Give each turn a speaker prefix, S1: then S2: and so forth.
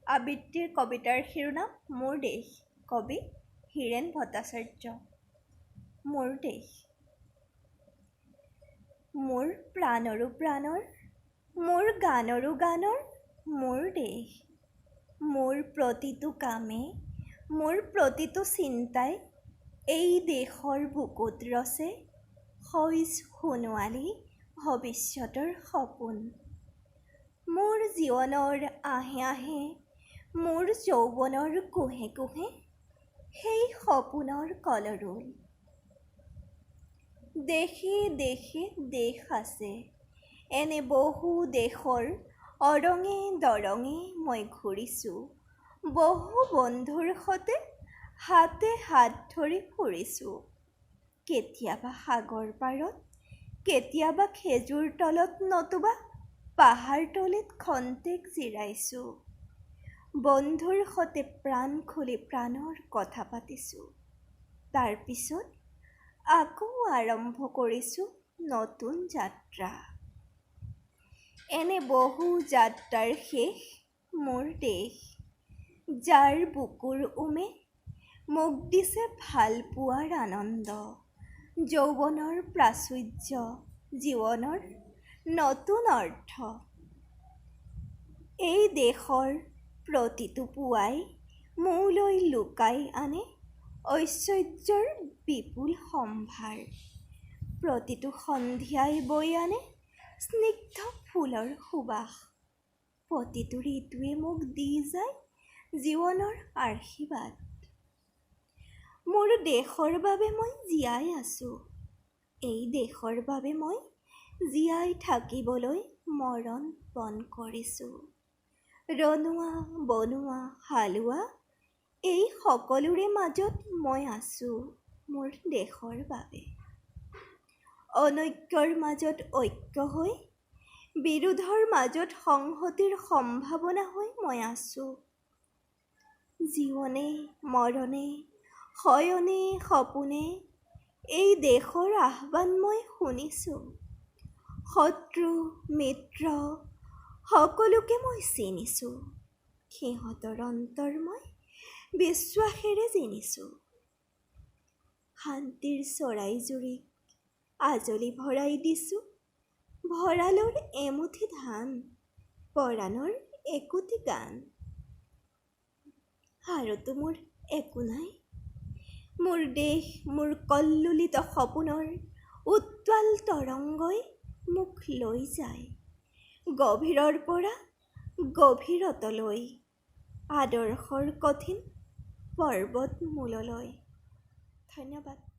S1: আবৃত্তিৰ কবিতাৰ শিৰোনাম মোৰ দেশ। কবি হীৰেণ ভট্টাচাৰ্য। মোৰ দেশ। মোৰ প্ৰাণৰো প্ৰাণৰ, মোৰ গানৰো গানৰ, মোৰ দেশ। মোৰ প্ৰতিটো কামে, মোৰ প্ৰতিটো চিন্তাই এই দেশৰ বুকুত ৰচে শইজ সোণোৱালী ভৱিষ্যতৰ সপোন। মোৰ জীৱনৰ আহে আহে, মোৰ যৌৱনৰ কোহে কোহে সেই সপোনৰ কলৰোল। দেশে দেশে দেশ আছে, এনে বহু দেশৰ অৰঙে দৰঙে মই ঘূৰিছোঁ। বহু বন্ধুৰ সতে হাতে হাত ধৰি ফুৰিছোঁ। কেতিয়াবা সাগৰ পাৰত, কেতিয়াবা খেজুৰ তলত, নতুবা পাহাৰ তলিত খন্তেক জিৰাইছোঁ। বন্ধুৰ সতে প্ৰাণ খুলি প্ৰাণৰ কথা পাতিছোঁ। তাৰ পিছত আকৌ আৰম্ভ কৰিছোঁ নতুন যাত্ৰা। এনে বহু যাত্ৰাৰ শেষ মোৰ দেশ, যাৰ বুকুৰ উমে মোক দিছে ভাল পোৱাৰ আনন্দ, যৌৱনৰ প্ৰাচুৰ্য, জীৱনৰ নতুন অৰ্থ। এই দেশৰ প্ৰতিটো পুৱাই মোলৈ লুকাই আনে ঐশ্বৰ্যৰ বিপুল সম্ভাৰ। প্ৰতিটো সন্ধিয়াই বৈ আনে স্নিগ্ধ ফুলৰ সুবাস। প্ৰতিটো ঋতুৱে মোক দি যায় জীৱনৰ আশীৰ্বাদ। মোৰ দেশৰ বাবে মই জীয়াই আছোঁ, এই দেশৰ বাবে মই জীয়াই থাকিবলৈ মৰণ পণ কৰিছোঁ। ৰনোৱা বনোৱা হালোৱা এই সকলোৰে মাজত মই আছোঁ মোৰ দেশৰ বাবে। অনৈক্যৰ মাজত ঐক্য হৈ, বিৰোধৰ মাজত সংহতিৰ সম্ভাৱনা হৈ মই আছোঁ। জীৱনে মৰণে শয়নে সপোনে এই দেশৰ আহ্বান মই শুনিছোঁ। শত্ৰু মিত্ৰ সকলোকে মই চিনিছোঁ। সিহঁতৰ অন্তৰ মই বিশ্বাসেৰে জিনিছোঁ। শান্তিৰ চৰাইজুৰিক আজলি ভৰাই দিছোঁ, ভঁৰালৰ এমুঠি ধান, পৰাণৰ একোটি গান। আৰুতো মোৰ একো নাই। মোৰ দেশ মোৰ কল্লোলিত সপোনৰ উজ্জ্বল তৰংগই মোক লৈ যায় গভীৰৰ পৰা গভীৰতলৈ, আদৰ্শৰ কঠিন পৰ্বতমূললৈ। ধন্যবাদ।